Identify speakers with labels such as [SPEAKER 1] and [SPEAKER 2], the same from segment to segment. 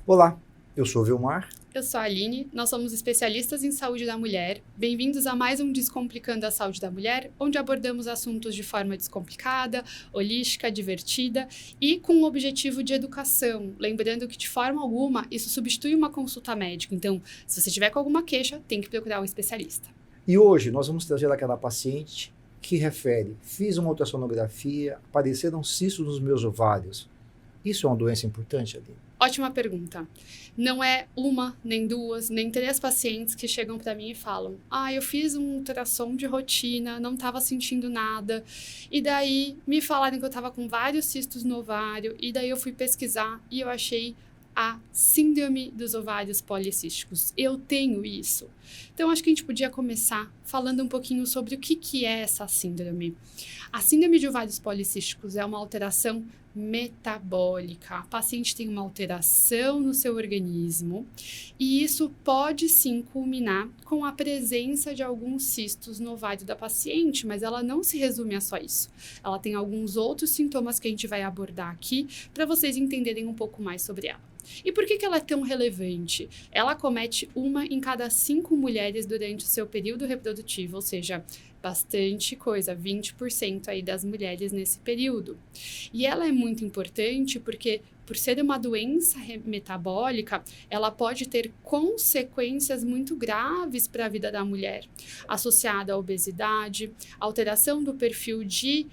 [SPEAKER 1] Olá, eu sou o Vilmar.
[SPEAKER 2] Eu sou a Aline, nós somos especialistas em saúde da mulher. Bem-vindos a mais um Descomplicando a Saúde da Mulher, onde abordamos assuntos de forma descomplicada, holística, divertida e com o objetivo de educação. Lembrando que, de forma alguma, isso substitui uma consulta médica. Então, se você tiver com alguma queixa, tem que procurar um especialista.
[SPEAKER 1] E hoje nós vamos trazer aquela paciente que refere: fiz uma ultrassonografia, apareceram cistos nos meus ovários. Isso é uma doença importante, Aline?
[SPEAKER 2] Ótima pergunta. Não é uma, nem duas, nem três pacientes que chegam para mim e falam: eu fiz um ultrassom de rotina, não estava sentindo nada, e daí me falaram que eu estava com vários cistos no ovário, e daí eu fui pesquisar e eu achei a síndrome dos ovários policísticos. Eu tenho isso. Então, acho que a gente podia começar falando um pouquinho sobre o que é essa síndrome. A síndrome de ovários policísticos é uma alteração metabólica. A paciente tem uma alteração no seu organismo e isso pode sim culminar com a presença de alguns cistos no ovário da paciente, mas ela não se resume a só isso. Ela tem alguns outros sintomas que a gente vai abordar aqui para vocês entenderem um pouco mais sobre ela. E por que ela é tão relevante? Ela acomete 1 em cada 5 mulheres durante o seu período reprodutivo, ou seja, bastante coisa, 20% aí das mulheres nesse período. E ela é muito importante porque, por ser uma doença metabólica, ela pode ter consequências muito graves para a vida da mulher, associada à obesidade, alteração do perfil de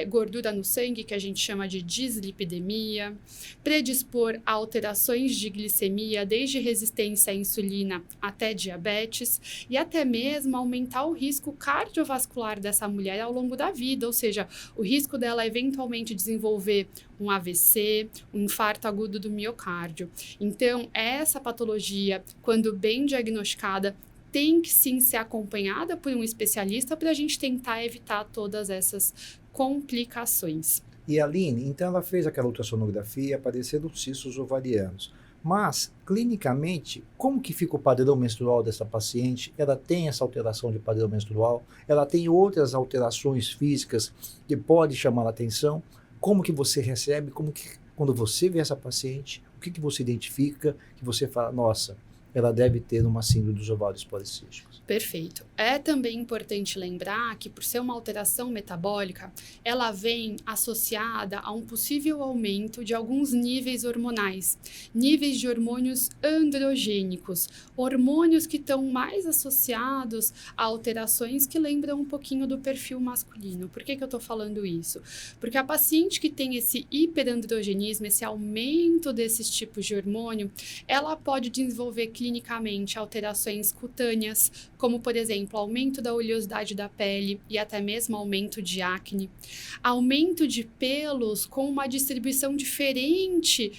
[SPEAKER 2] gordura no sangue, que a gente chama de dislipidemia, predispor a alterações de glicemia, desde resistência à insulina até diabetes, e até mesmo aumentar o risco cardiovascular dessa mulher ao longo da vida, ou seja, o risco dela eventualmente desenvolver um AVC, um infarto agudo do miocárdio. Então, essa patologia, quando bem diagnosticada, tem que sim ser acompanhada por um especialista para a gente tentar evitar todas essas complicações.
[SPEAKER 1] E a Aline, então ela fez aquela ultrassonografia, apareceram cistos ovarianos. Mas, clinicamente, como que fica o padrão menstrual dessa paciente? Ela tem essa alteração de padrão menstrual? Ela tem outras alterações físicas que podem chamar a atenção? Como que você recebe? Como que, quando você vê essa paciente, o que você identifica que você fala: nossa, ela deve ter uma síndrome dos ovários policísticos?
[SPEAKER 2] Perfeito. É também importante lembrar que, por ser uma alteração metabólica, ela vem associada a um possível aumento de alguns níveis hormonais, níveis de hormônios androgênicos, hormônios que estão mais associados a alterações que lembram um pouquinho do perfil masculino. Por que eu estou falando isso? Porque a paciente que tem esse hiperandrogenismo, esse aumento desses tipos de hormônio, ela pode desenvolver clinicamente alterações cutâneas, como, por exemplo, aumento da oleosidade da pele e até mesmo aumento de acne, aumento de pelos com uma distribuição diferente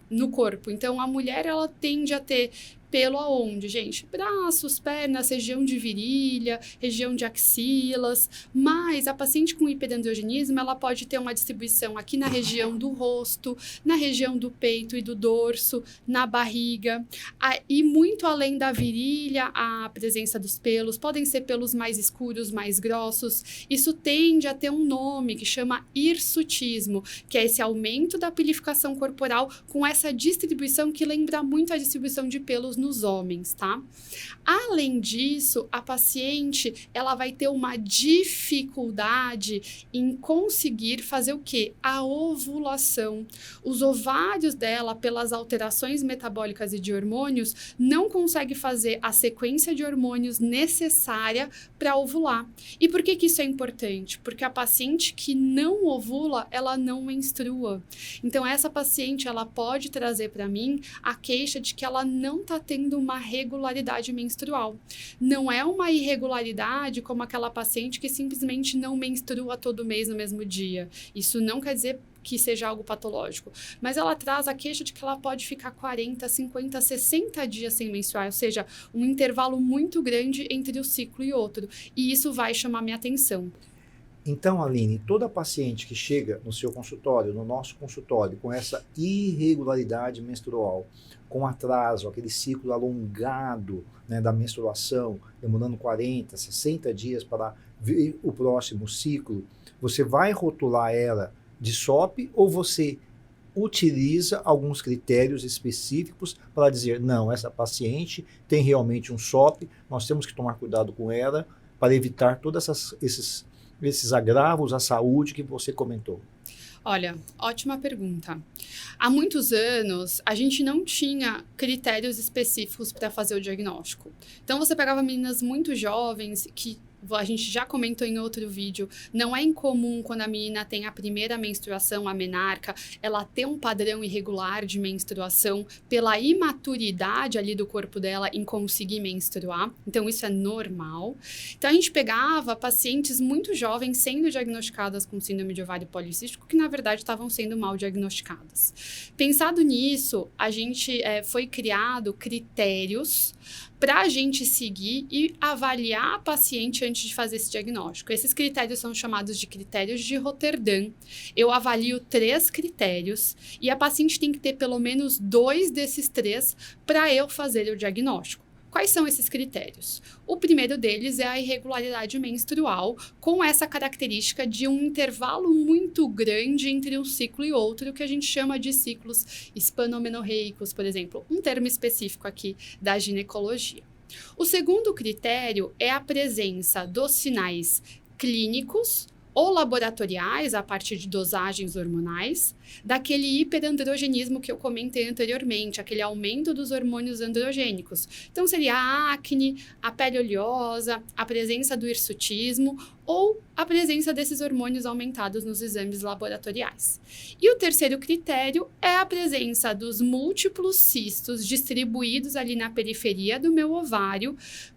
[SPEAKER 2] no corpo. Então, a mulher, ela tende a ter pelo aonde, gente? Braços, pernas, região de virilha, região de axilas, mas a paciente com hiperandrogenismo, ela pode ter uma distribuição aqui na região do rosto, na região do peito e do dorso, na barriga, e muito além da virilha, a presença dos pelos, podem ser pelos mais escuros, mais grossos. Isso tende a ter um nome que chama hirsutismo, que é esse aumento da pilificação corporal com essa distribuição que lembra muito a distribuição de pelos nos homens, tá? Além disso, a paciente, ela vai ter uma dificuldade em conseguir fazer o quê? A ovulação. Os ovários dela, pelas alterações metabólicas e de hormônios, não consegue fazer a sequência de hormônios necessária para ovular. E por que isso é importante? Porque a paciente que não ovula, ela não menstrua. Então, essa paciente, ela pode trazer para mim a queixa de que ela não está tendo uma regularidade menstrual. Não é uma irregularidade como aquela paciente que simplesmente não menstrua todo mês no mesmo dia. Isso não quer dizer que seja algo patológico, mas ela traz a queixa de que ela pode ficar 40, 50, 60 dias sem menstruar, ou seja, um intervalo muito grande entre um ciclo e outro, e isso vai chamar minha atenção.
[SPEAKER 1] Então, Aline, toda paciente que chega no seu consultório, no nosso consultório, com essa irregularidade menstrual, com atraso, aquele ciclo alongado, né, da menstruação, demorando 40, 60 dias para vir o próximo ciclo, você vai rotular ela de SOP ou você utiliza alguns critérios específicos para dizer, não, essa paciente tem realmente um SOP, nós temos que tomar cuidado com ela para evitar todos esses agravos à saúde que você comentou.
[SPEAKER 2] Olha, ótima pergunta. Há muitos anos, a gente não tinha critérios específicos para fazer o diagnóstico. Então, você pegava meninas muito jovens que a gente já comentou em outro vídeo, não é incomum quando a menina tem a primeira menstruação, a menarca, ela ter um padrão irregular de menstruação pela imaturidade ali do corpo dela em conseguir menstruar. Então, isso é normal. Então, a gente pegava pacientes muito jovens sendo diagnosticadas com síndrome de ovário policístico, que na verdade estavam sendo mal diagnosticadas. Pensado nisso, a gente foi criado critérios para a gente seguir e avaliar a paciente antes de fazer esse diagnóstico. Esses critérios são chamados de critérios de Rotterdam. Eu avalio 3 critérios e a paciente tem que ter pelo menos 2 desses 3 para eu fazer o diagnóstico. Quais são esses critérios? O primeiro deles é a irregularidade menstrual, com essa característica de um intervalo muito grande entre um ciclo e outro, que a gente chama de ciclos hispanomenorreicos, por exemplo, um termo específico aqui da ginecologia. O segundo critério é a presença dos sinais clínicos ou laboratoriais, a partir de dosagens hormonais, daquele hiperandrogenismo que eu comentei anteriormente, aquele aumento dos hormônios androgênicos. Então, seria a acne, a pele oleosa, a presença do hirsutismo ou a presença desses hormônios aumentados nos exames laboratoriais. E o terceiro critério é a presença dos múltiplos cistos distribuídos ali na periferia do meu ovário,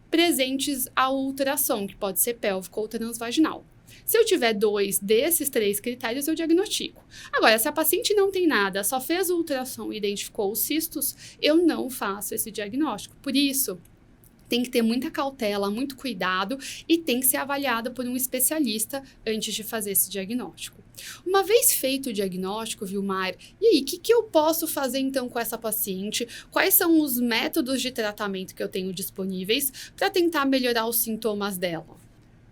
[SPEAKER 2] presentes ao ultrassom, que pode ser pélvico ou transvaginal. Se eu tiver 2 desses 3 critérios, eu diagnostico. Agora, se a paciente não tem nada, só fez o ultrassom e identificou os cistos, eu não faço esse diagnóstico. Por isso, tem que ter muita cautela, muito cuidado e tem que ser avaliada por um especialista antes de fazer esse diagnóstico. Uma vez feito o diagnóstico, Vilmar, e aí, o que eu posso fazer então com essa paciente? Quais são os métodos de tratamento que eu tenho disponíveis para tentar melhorar os sintomas dela?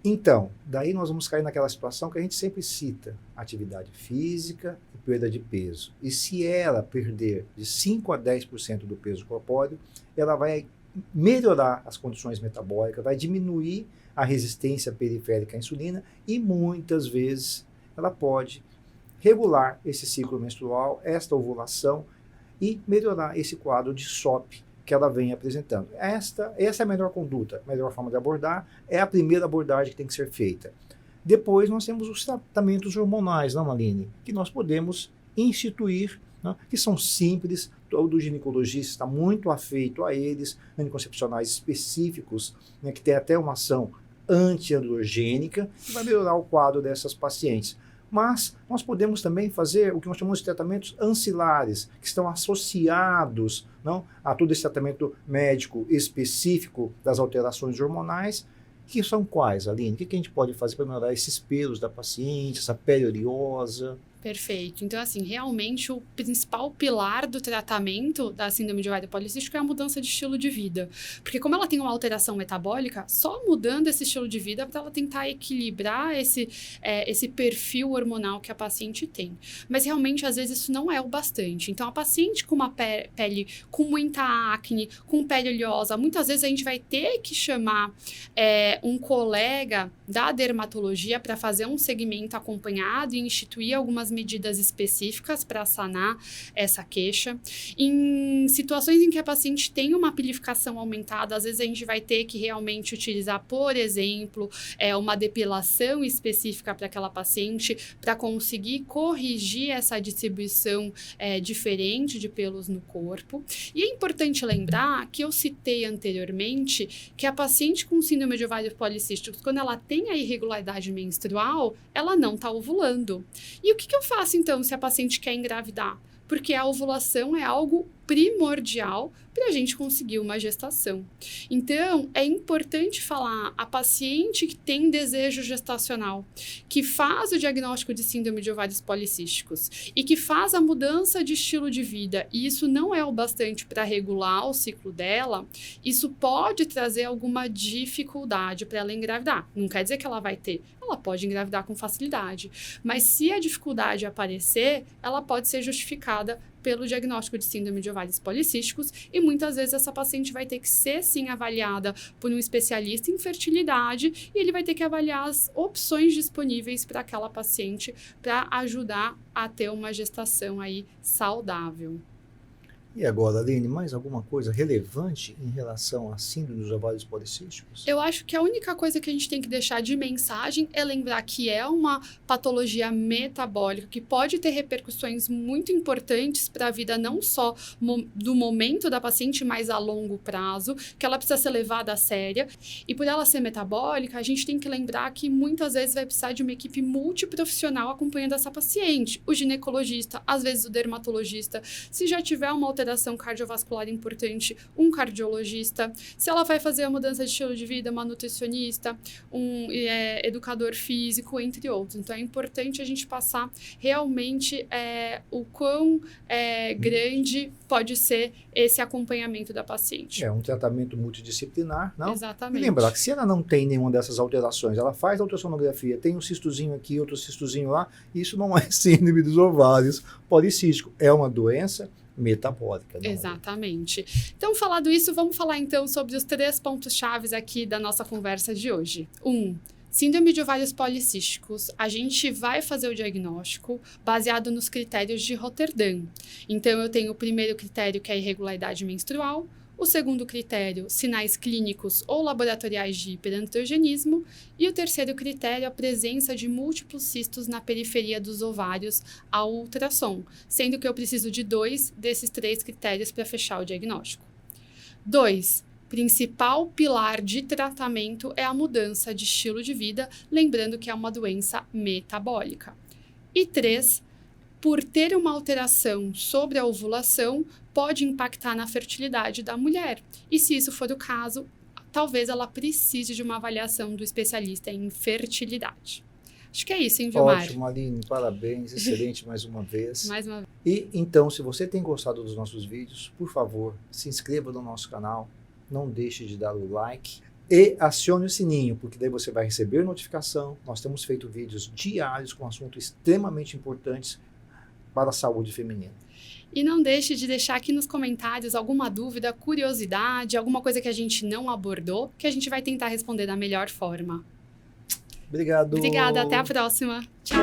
[SPEAKER 1] Então, daí nós vamos cair naquela situação que a gente sempre cita, atividade física e perda de peso. E se ela perder de 5 a 10% do peso corpóreo, ela vai melhorar as condições metabólicas, vai diminuir a resistência periférica à insulina e muitas vezes ela pode regular esse ciclo menstrual, esta ovulação e melhorar esse quadro de SOP que ela vem apresentando. Essa é a melhor conduta, a melhor forma de abordar, é a primeira abordagem que tem que ser feita. Depois nós temos os tratamentos hormonais, não, Aline? Que nós podemos instituir, né, que são simples, todo ginecologista está muito afeito a eles, anticoncepcionais específicos, né, que tem até uma ação antiandrogênica, que vai melhorar o quadro dessas pacientes. Mas nós podemos também fazer o que nós chamamos de tratamentos ancilares, que estão associados, não, a todo esse tratamento médico específico das alterações hormonais, que são quais, Aline? O que a gente pode fazer para melhorar esses pelos da paciente, essa pele oleosa?
[SPEAKER 2] Perfeito. Então, assim, realmente o principal pilar do tratamento da síndrome de ovário policístico é a mudança de estilo de vida. Porque como ela tem uma alteração metabólica, só mudando esse estilo de vida para ela tentar equilibrar esse perfil hormonal que a paciente tem. Mas realmente, às vezes, isso não é o bastante. Então, a paciente com uma pele com muita acne, com pele oleosa, muitas vezes a gente vai ter que chamar um colega da dermatologia para fazer um segmento acompanhado e instituir algumas medidas específicas para sanar essa queixa. Em situações em que a paciente tem uma pilificação aumentada, às vezes a gente vai ter que realmente utilizar, por exemplo, uma depilação específica para aquela paciente para conseguir corrigir essa distribuição diferente de pelos no corpo. E é importante lembrar que eu citei anteriormente que a paciente com síndrome de ovário policístico, quando ela tem a irregularidade menstrual, ela não está ovulando. E o que eu faço, então, se a paciente quer engravidar? Porque a ovulação é algo primordial para a gente conseguir uma gestação. Então, é importante falar a paciente que tem desejo gestacional, que faz o diagnóstico de síndrome de ovários policísticos e que faz a mudança de estilo de vida, e isso não é o bastante para regular o ciclo dela, isso pode trazer alguma dificuldade para ela engravidar. Não quer dizer que ela vai ter, ela pode engravidar com facilidade, mas se a dificuldade aparecer, ela pode ser justificada pelo diagnóstico de síndrome de ovários policísticos, e muitas vezes essa paciente vai ter que ser, sim, avaliada por um especialista em fertilidade, e ele vai ter que avaliar as opções disponíveis para aquela paciente para ajudar a ter uma gestação aí saudável.
[SPEAKER 1] E agora, Aline, mais alguma coisa relevante em relação à síndrome dos ovários policísticos?
[SPEAKER 2] Eu acho que a única coisa que a gente tem que deixar de mensagem é lembrar que é uma patologia metabólica que pode ter repercussões muito importantes para a vida, não só do momento da paciente, mas a longo prazo, que ela precisa ser levada a séria. E por ela ser metabólica, a gente tem que lembrar que muitas vezes vai precisar de uma equipe multiprofissional acompanhando essa paciente. O ginecologista, às vezes o dermatologista, se já tiver uma alteração cardiovascular importante, um cardiologista, se ela vai fazer a mudança de estilo de vida, uma nutricionista, um educador físico, entre outros. Então, é importante a gente passar realmente o quão grande pode ser esse acompanhamento da paciente.
[SPEAKER 1] É um tratamento multidisciplinar, não?
[SPEAKER 2] Exatamente.
[SPEAKER 1] E lembrar que se ela não tem nenhuma dessas alterações, ela faz a ultrassonografia, tem um cistozinho aqui, outro cistozinho lá, isso não é síndrome dos ovários policísticos, é uma doença metabólica. Não?
[SPEAKER 2] Exatamente. Então, falado isso, vamos falar então sobre os 3 pontos-chave aqui da nossa conversa de hoje. 1. Síndrome de ovários policísticos, a gente vai fazer o diagnóstico baseado nos critérios de Rotterdam. Então, eu tenho o primeiro critério, que é a irregularidade menstrual, o segundo critério, sinais clínicos ou laboratoriais de hiperandrogenismo, e o terceiro critério, a presença de múltiplos cistos na periferia dos ovários ao ultrassom, sendo que eu preciso de 2 desses 3 critérios para fechar o diagnóstico. 2. Principal pilar de tratamento é a mudança de estilo de vida, lembrando que é uma doença metabólica. E 3. Por ter uma alteração sobre a ovulação, pode impactar na fertilidade da mulher. E se isso for o caso, talvez ela precise de uma avaliação do especialista em fertilidade. Acho que é isso, hein, Vilmar?
[SPEAKER 1] Ótimo, Aline, parabéns, excelente mais uma vez.
[SPEAKER 2] Mais uma vez.
[SPEAKER 1] E então, se você tem gostado dos nossos vídeos, por favor, se inscreva no nosso canal, não deixe de dar o like e acione o sininho, porque daí você vai receber notificação. Nós temos feito vídeos diários com assuntos extremamente importantes para a saúde feminina.
[SPEAKER 2] E não deixe de deixar aqui nos comentários alguma dúvida, curiosidade, alguma coisa que a gente não abordou, que a gente vai tentar responder da melhor forma.
[SPEAKER 1] Obrigado.
[SPEAKER 2] Obrigada, até a próxima. Tchau.